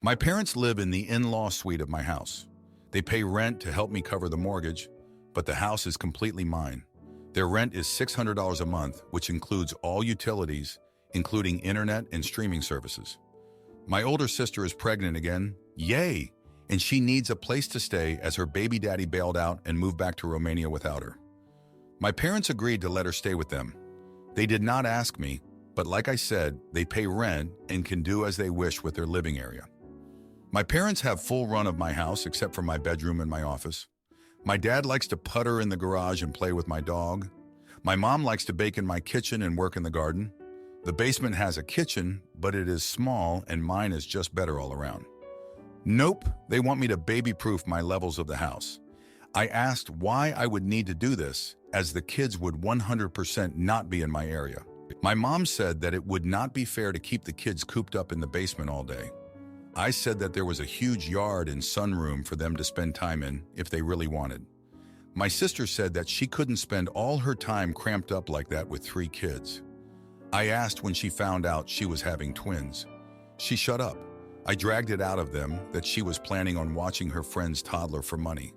My parents live in the in-law suite of my house. They pay rent to help me cover the mortgage, but the house is completely mine. Their rent is $600 a month, which includes all utilities, including internet and streaming services. My older sister is pregnant again, yay, and she needs a place to stay as her baby daddy bailed out and moved back to Romania without her. My parents agreed to let her stay with them. They did not ask me, but like I said, they pay rent and can do as they wish with their living area. My parents have full run of my house except for my bedroom and my office. My dad likes to putter in the garage and play with my dog. My mom likes to bake in my kitchen and work in the garden. The basement has a kitchen, but it is small and mine is just better all around. Nope, they want me to baby-proof my levels of the house. I asked why I would need to do this, as the kids would 100% not be in my area. My mom said that it would not be fair to keep the kids cooped up in the basement all day. I said that there was a huge yard and sunroom for them to spend time in if they really wanted. My sister said that she couldn't spend all her time cramped up like that with 3 kids. I asked when she found out she was having twins. She shut up. I dragged it out of them that she was planning on watching her friend's toddler for money.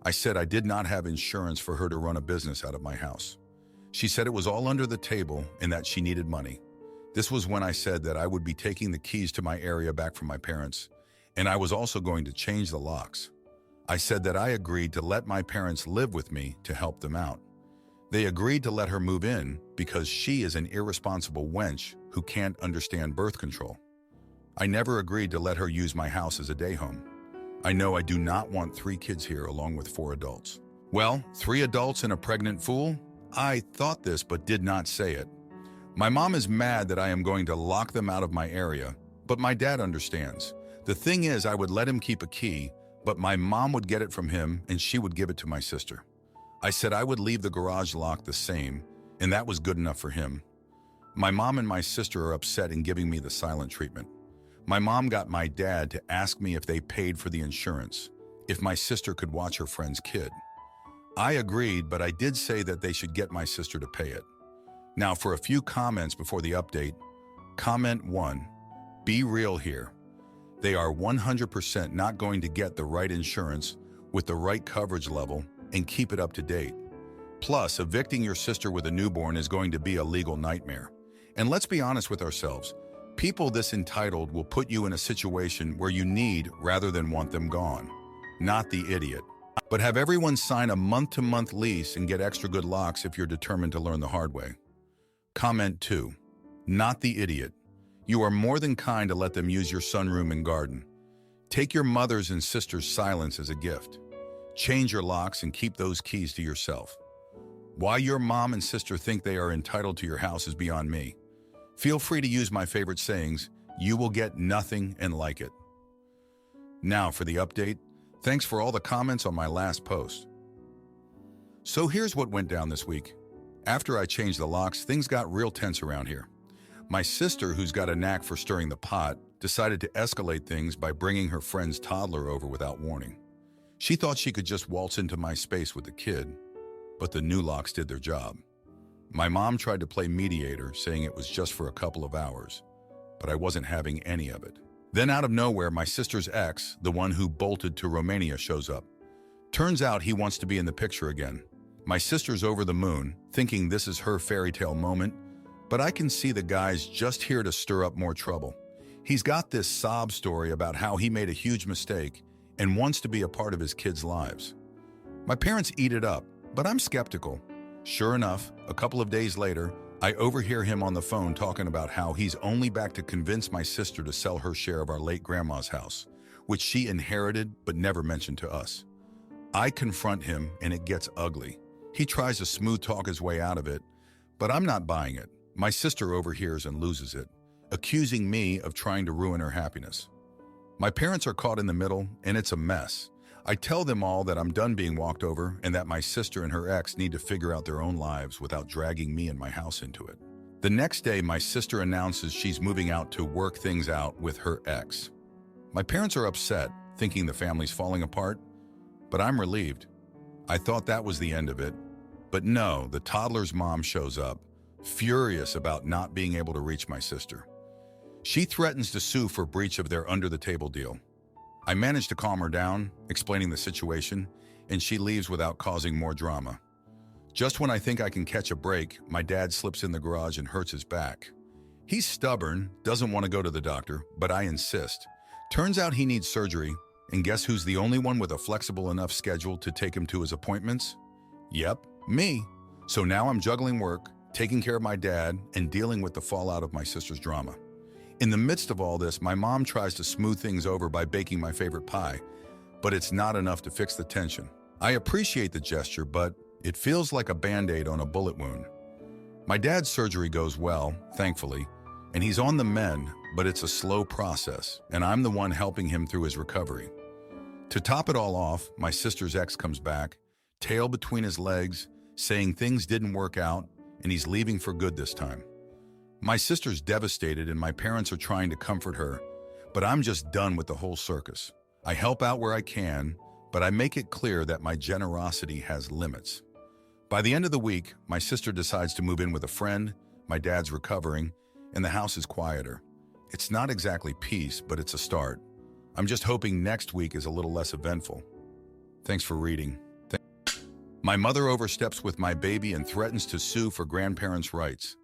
I said I did not have insurance for her to run a business out of my house. She said it was all under the table and that she needed money. This was when I said that I would be taking the keys to my area back from my parents, and I was also going to change the locks. I said that I agreed to let my parents live with me to help them out. They agreed to let her move in because she is an irresponsible wench who can't understand birth control. I never agreed to let her use my house as a day home. I know I do not want 3 kids here along with 4 adults. Well, 3 adults and a pregnant fool? I thought this but did not say it. My mom is mad that I am going to lock them out of my area, but my dad understands. The thing is, I would let him keep a key, but my mom would get it from him and she would give it to my sister. I said I would leave the garage locked the same, and that was good enough for him. My mom and my sister are upset and giving me the silent treatment. My mom got my dad to ask me if they paid for the insurance, if my sister could watch her friend's kid. I agreed, but I did say that they should get my sister to pay it. Now for a few comments before the update. Comment 1. Be real here. They are 100% not going to get the right insurance with the right coverage level and keep it up to date. Plus, evicting your sister with a newborn is going to be a legal nightmare. And let's be honest with ourselves. People this entitled will put you in a situation where you need rather than want them gone. Not the idiot. But have everyone sign a month-to-month lease and get extra good locks if you're determined to learn the hard way. Comment 2. Not the idiot. You are more than kind to let them use your sunroom and garden. Take your mother's and sister's silence as a gift. Change your locks and keep those keys to yourself. Why your mom and sister think they are entitled to your house is beyond me. Feel free to use my favorite sayings. You will get nothing and like it. Now for the update. Thanks for all the comments on my last post. So here's what went down this week. After I changed the locks, things got real tense around here. My sister, who's got a knack for stirring the pot, decided to escalate things by bringing her friend's toddler over without warning. She thought she could just waltz into my space with the kid, but the new locks did their job. My mom tried to play mediator, saying it was just for a couple of hours, but I wasn't having any of it. Then out of nowhere, my sister's ex, the one who bolted to Romania, shows up. Turns out he wants to be in the picture again. My sister's over the moon, thinking this is her fairy tale moment, but I can see the guy's just here to stir up more trouble. He's got this sob story about how he made a huge mistake and wants to be a part of his kids' lives. My parents eat it up, but I'm skeptical. Sure enough, a couple of days later, I overhear him on the phone talking about how he's only back to convince my sister to sell her share of our late grandma's house, which she inherited but never mentioned to us. I confront him and it gets ugly. He tries to smooth talk his way out of it, but I'm not buying it. My sister overhears and loses it, accusing me of trying to ruin her happiness. My parents are caught in the middle, and it's a mess. I tell them all that I'm done being walked over and that my sister and her ex need to figure out their own lives without dragging me and my house into it. The next day, my sister announces she's moving out to work things out with her ex. My parents are upset, thinking the family's falling apart, but I'm relieved. I thought that was the end of it. But no, the toddler's mom shows up, furious about not being able to reach my sister. She threatens to sue for breach of their under-the-table deal. I manage to calm her down, explaining the situation, and she leaves without causing more drama. Just when I think I can catch a break, my dad slips in the garage and hurts his back. He's stubborn, doesn't want to go to the doctor, but I insist. Turns out he needs surgery, and guess who's the only one with a flexible enough schedule to take him to his appointments? Yep, me. So now I'm juggling work, taking care of my dad, and dealing with the fallout of my sister's drama. In the midst of all this, my mom tries to smooth things over by baking my favorite pie, but it's not enough to fix the tension. I appreciate the gesture, but it feels like a Band-Aid on a bullet wound. My dad's surgery goes well, thankfully, and he's on the mend, but it's a slow process, and I'm the one helping him through his recovery. To top it all off, my sister's ex comes back, tail between his legs, saying things didn't work out, and he's leaving for good this time. My sister's devastated and my parents are trying to comfort her, but I'm just done with the whole circus. I help out where I can, but I make it clear that my generosity has limits. By the end of the week, my sister decides to move in with a friend, my dad's recovering, and the house is quieter. It's not exactly peace, but it's a start. I'm just hoping next week is a little less eventful. Thanks for reading. My mother oversteps with my baby and threatens to sue for grandparents' rights.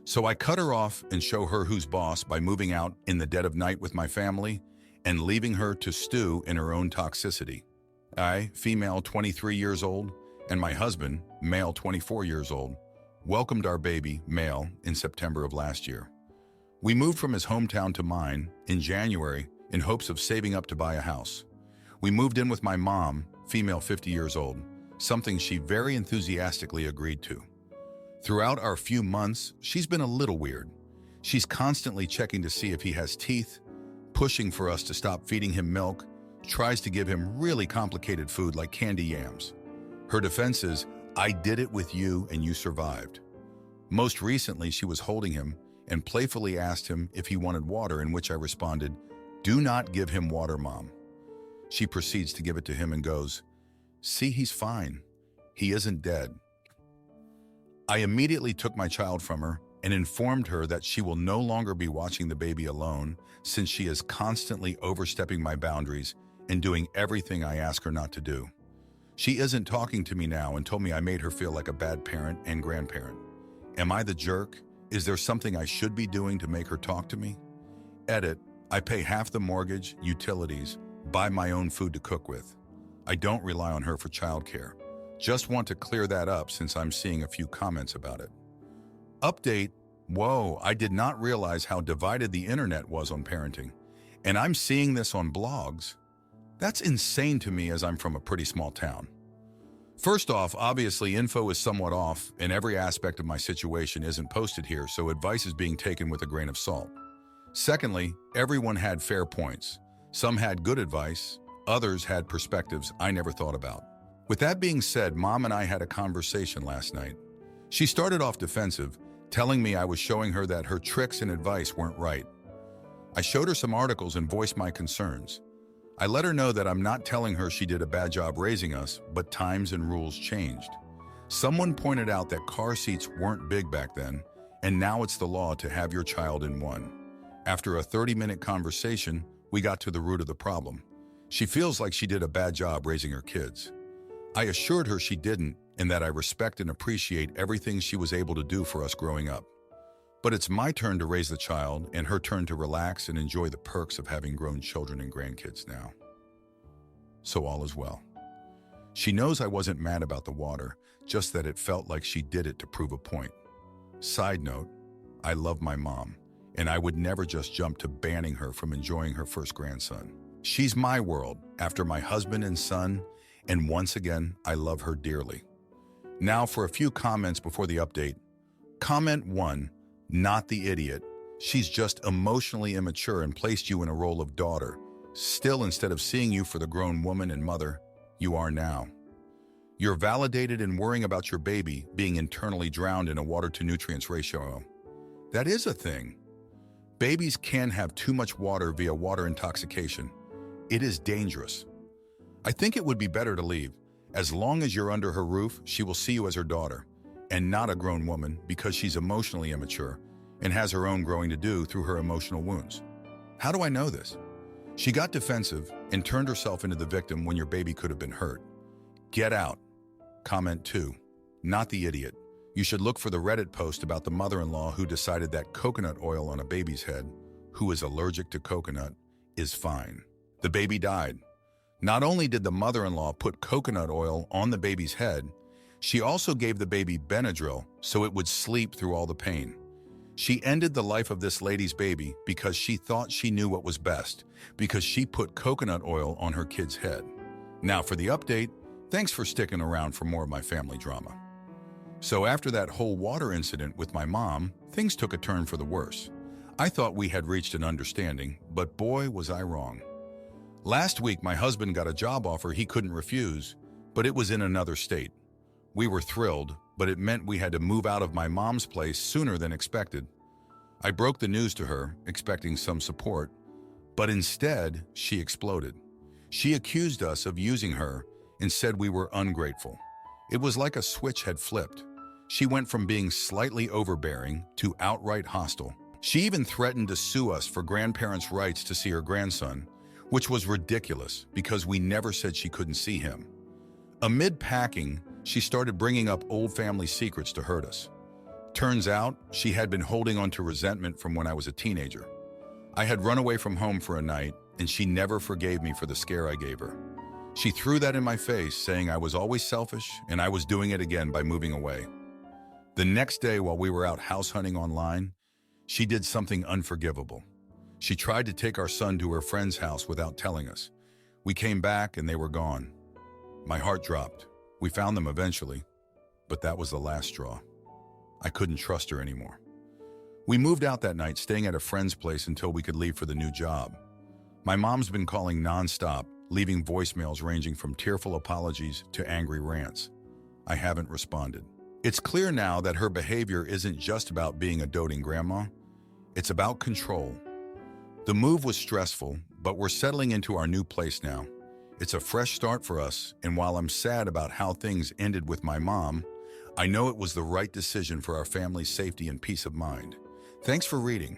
So I cut her off and show her who's boss by moving out in the dead of night with my family and leaving her to stew in her own toxicity. I, female 23 years old, and my husband, male 24 years old, welcomed our baby, male, in September of last year. We moved from his hometown to mine in January in hopes of saving up to buy a house. We moved in with my mom, female 50 years old, something she very enthusiastically agreed to. Throughout our few months, she's been a little weird. She's constantly checking to see if he has teeth, pushing for us to stop feeding him milk, tries to give him really complicated food like candy yams. Her defense is, "I did it with you and you survived." Most recently, she was holding him and playfully asked him if he wanted water, in which I responded, "Do not give him water, Mom." She proceeds to give it to him and goes, "See, he's fine. He isn't dead." I immediately took my child from her and informed her that she will no longer be watching the baby alone since she is constantly overstepping my boundaries and doing everything I ask her not to do. She isn't talking to me now and told me I made her feel like a bad parent and grandparent. Am I the jerk? Is there something I should be doing to make her talk to me? Edit, I pay half the mortgage, utilities, buy my own food to cook with. I don't rely on her for childcare. Just want to clear that up since I'm seeing a few comments about it. Update, whoa, I did not realize how divided the internet was on parenting. And I'm seeing this on blogs. That's insane to me as I'm from a pretty small town. First off, obviously info is somewhat off and every aspect of my situation isn't posted here, so advice is being taken with a grain of salt. Secondly, everyone had fair points. Some had good advice, others had perspectives I never thought about. With that being said, Mom and I had a conversation last night. She started off defensive, telling me I was showing her that her tricks and advice weren't right. I showed her some articles and voiced my concerns. I let her know that I'm not telling her she did a bad job raising us, but times and rules changed. Someone pointed out that car seats weren't big back then, and now it's the law to have your child in one. After a 30-minute conversation, we got to the root of the problem. She feels like she did a bad job raising her kids. I assured her she didn't, and that I respect and appreciate everything she was able to do for us growing up. But it's my turn to raise the child and her turn to relax and enjoy the perks of having grown children and grandkids now. So all is well. She knows I wasn't mad about the water, just that it felt like she did it to prove a point. Side note, I love my mom, and I would never just jump to banning her from enjoying her first grandson. She's my world after my husband and son, and once again, I love her dearly. Now for a few comments before the update. Comment 1, not the idiot. She's just emotionally immature and placed you in a role of daughter. Still, instead of seeing you for the grown woman and mother, you are now. You're validated in worrying about your baby being internally drowned in a water-to-nutrients ratio. That is a thing. Babies can have too much water via water intoxication. It is dangerous. I think it would be better to leave. As long as you're under her roof, she will see you as her daughter, and not a grown woman because she's emotionally immature, and has her own growing to do through her emotional wounds. How do I know this? She got defensive and turned herself into the victim when your baby could have been hurt. Get out. Comment 2. Not the idiot. You should look for the Reddit post about the mother-in-law who decided that coconut oil on a baby's head, who is allergic to coconut, is fine. The baby died. Not only did the mother-in-law put coconut oil on the baby's head, she also gave the baby Benadryl so it would sleep through all the pain. She ended the life of this lady's baby because she thought she knew what was best, because she put coconut oil on her kid's head. Now for the update, thanks for sticking around for more of my family drama. So after that whole water incident with my mom, things took a turn for the worse. I thought we had reached an understanding, but boy was I wrong. Last week, my husband got a job offer he couldn't refuse, but it was in another state. We were thrilled, but it meant we had to move out of my mom's place sooner than expected. I broke the news to her, expecting some support, but instead, she exploded. She accused us of using her and said we were ungrateful. It was like a switch had flipped. She went from being slightly overbearing to outright hostile. She even threatened to sue us for grandparents' rights to see her grandson, which was ridiculous because we never said she couldn't see him. Amid packing, she started bringing up old family secrets to hurt us. Turns out, she had been holding on to resentment from when I was a teenager. I had run away from home for a night, and she never forgave me for the scare I gave her. She threw that in my face, saying I was always selfish and I was doing it again by moving away. The next day, while we were out house hunting online, she did something unforgivable. She tried to take our son to her friend's house without telling us. We came back and they were gone. My heart dropped. We found them eventually, but that was the last straw. I couldn't trust her anymore. We moved out that night, staying at a friend's place until we could leave for the new job. My mom's been calling nonstop, leaving voicemails ranging from tearful apologies to angry rants. I haven't responded. It's clear now that her behavior isn't just about being a doting grandma. It's about control. The move was stressful, but we're settling into our new place now. It's a fresh start for us, and while I'm sad about how things ended with my mom, I know it was the right decision for our family's safety and peace of mind. Thanks for reading.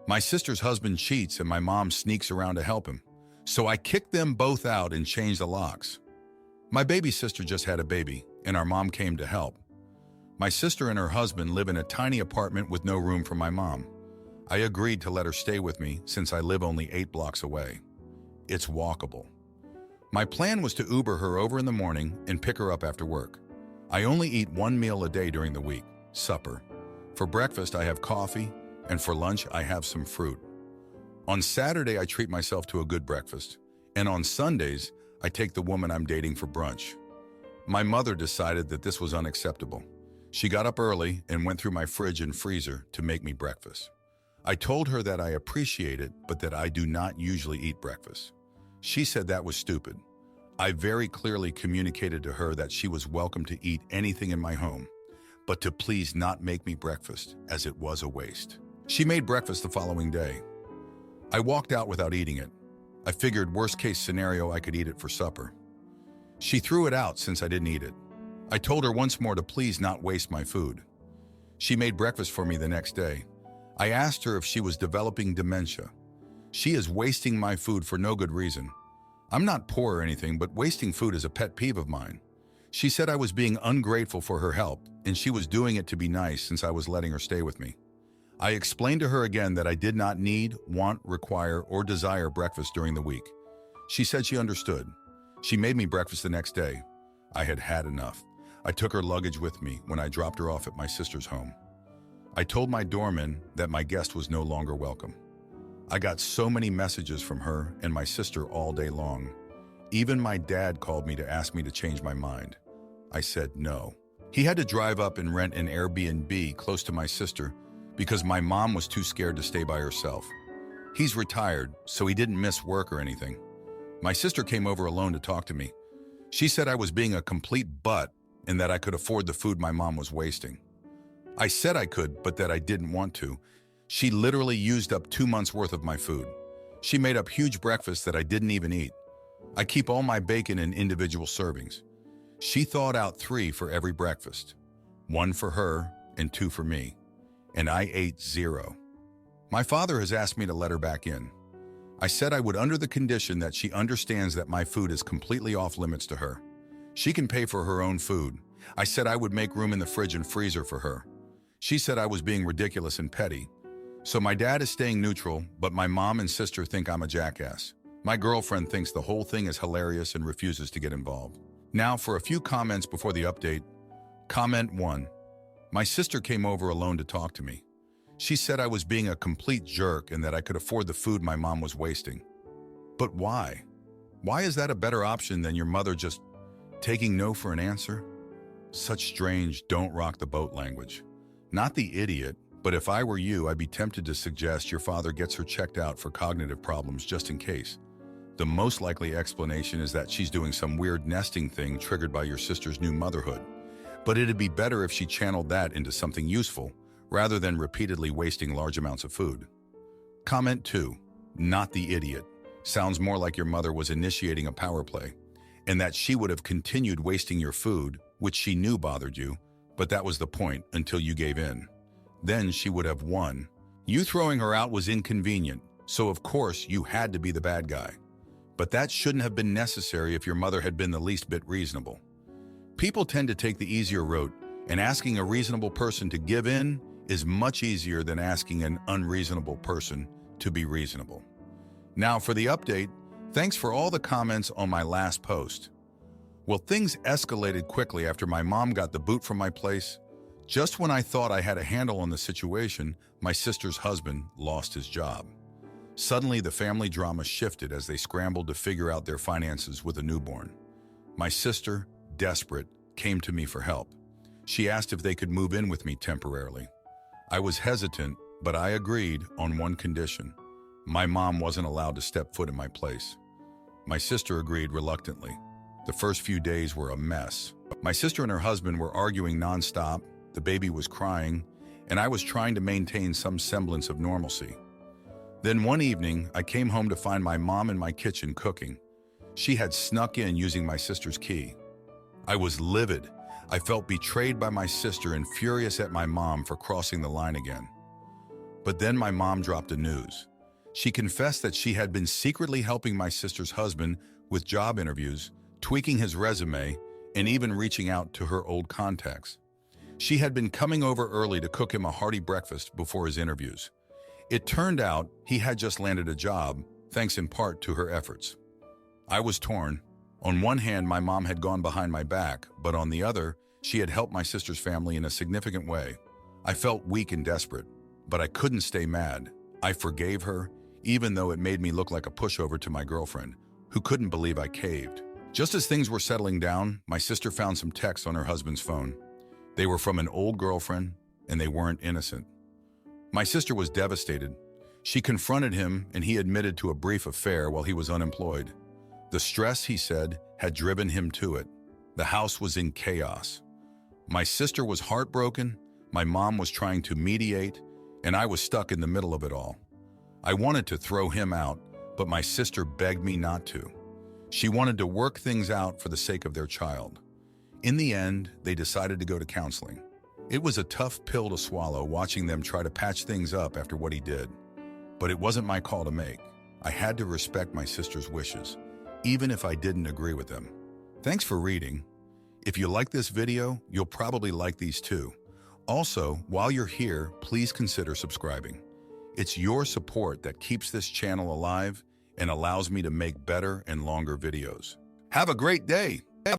My sister's husband cheats and my mom sneaks around to help him, so I kicked them both out and changed the locks. My baby sister just had a baby, and our mom came to help. My sister and her husband live in a tiny apartment with no room for my mom. I agreed to let her stay with me since I live only 8 blocks away. It's walkable. My plan was to Uber her over in the morning and pick her up after work. I only eat 1 meal a day during the week, supper. For breakfast, I have coffee, and for lunch, I have some fruit. On Saturday, I treat myself to a good breakfast, and on Sundays, I take the woman I'm dating for brunch. My mother decided that this was unacceptable. She got up early and went through my fridge and freezer to make me breakfast. I told her that I appreciate it, but that I do not usually eat breakfast. She said that was stupid. I very clearly communicated to her that she was welcome to eat anything in my home, but to please not make me breakfast, as it was a waste. She made breakfast the following day. I walked out without eating it. I figured worst case scenario I could eat it for supper. She threw it out since I didn't eat it. I told her once more to please not waste my food. She made breakfast for me the next day. I asked her if she was developing dementia. She is wasting my food for no good reason. I'm not poor or anything, but wasting food is a pet peeve of mine. She said I was being ungrateful for her help, and she was doing it to be nice since I was letting her stay with me. I explained to her again that I did not need, want, require, or desire breakfast during the week. She said she understood. She made me breakfast the next day. I had had enough. I took her luggage with me when I dropped her off at my sister's home. I told my doorman that my guest was no longer welcome. I got so many messages from her and my sister all day long. Even my dad called me to ask me to change my mind. I said no. He had to drive up and rent an Airbnb close to my sister because my mom was too scared to stay by herself. He's retired, so he didn't miss work or anything. My sister came over alone to talk to me. She said I was being a complete butt and that I could afford the food my mom was wasting. I said I could, but that I didn't want to. She literally used up 2 months' worth of my food. She made up huge breakfasts that I didn't even eat. I keep all my bacon in individual servings. She thawed out 3 for every breakfast, 1 for her and 2 for me. and I ate zero. My father has asked me to let her back in. I said I would under the condition that she understands that my food is completely off limits to her. She can pay for her own food. I said I would make room in the fridge and freezer for her. She said I was being ridiculous and petty. So my dad is staying neutral, but my mom and sister think I'm a jackass. My girlfriend thinks the whole thing is hilarious and refuses to get involved. Now for a few comments before the update. Comment 1. My sister came over alone to talk to me. She said I was being a complete jerk and that I could afford the food my mom was wasting. But why? Why is that a better option than your mother just taking no for an answer? Such strange don't rock the boat language. Not the idiot, but if I were you, I'd be tempted to suggest your father gets her checked out for cognitive problems just in case. The most likely explanation is that she's doing some weird nesting thing triggered by your sister's new motherhood. But it'd be better if she channeled that into something useful, rather than repeatedly wasting large amounts of food. Comment 2. Not the idiot. Sounds more like your mother was initiating a power play, and that she would have continued wasting your food, which she knew bothered you, but that was the point until you gave in. Then she would have won. You throwing her out was inconvenient, so of course you had to be the bad guy. But that shouldn't have been necessary if your mother had been the least bit reasonable. People tend to take the easier route, and asking a reasonable person to give in is much easier than asking an unreasonable person to be reasonable. Now for the update, thanks for all the comments on my last post. Well, things escalated quickly after my mom got the boot from my place. Just when I thought I had a handle on the situation, my sister's husband lost his job. Suddenly, the family drama shifted as they scrambled to figure out their finances with a newborn. My sister, desperate, came to me for help. She asked if they could move in with me temporarily. I was hesitant, but I agreed on one condition. My mom wasn't allowed to step foot in my place. My sister agreed reluctantly. The first few days were a mess. My sister and her husband were arguing nonstop, the baby was crying, and I was trying to maintain some semblance of normalcy. Then one evening, I came home to find my mom in my kitchen cooking. She had snuck in using my sister's key. I was livid. I felt betrayed by my sister and furious at my mom for crossing the line again. But then my mom dropped the news. She confessed that she had been secretly helping my sister's husband with job interviews, tweaking his resume, and even reaching out to her old contacts. She had been coming over early to cook him a hearty breakfast before his interviews. It turned out he had just landed a job, thanks in part to her efforts. I was torn. On one hand, my mom had gone behind my back, but on the other, she had helped my sister's family in a significant way. I felt weak and desperate, but I couldn't stay mad. I forgave her, even though it made me look like a pushover to my girlfriend, who couldn't believe I caved. Just as things were settling down, my sister found some texts on her husband's phone. They were from an old girlfriend, and they weren't innocent. My sister was devastated. She confronted him, and he admitted to a brief affair while he was unemployed. The stress, he said, had driven him to it. The house was in chaos. My sister was heartbroken, my mom was trying to mediate, and I was stuck in the middle of it all. I wanted to throw him out, but my sister begged me not to. She wanted to work things out for the sake of their child. In the end, they decided to go to counseling. It was a tough pill to swallow watching them try to patch things up after what he did. But it wasn't my call to make. I had to respect my sister's wishes, even if I didn't agree with them. Thanks for reading. If you like this video, you'll probably like these too. Also, while you're here, please consider subscribing. It's your support that keeps this channel alive and allows me to make better and longer videos. Have a great day!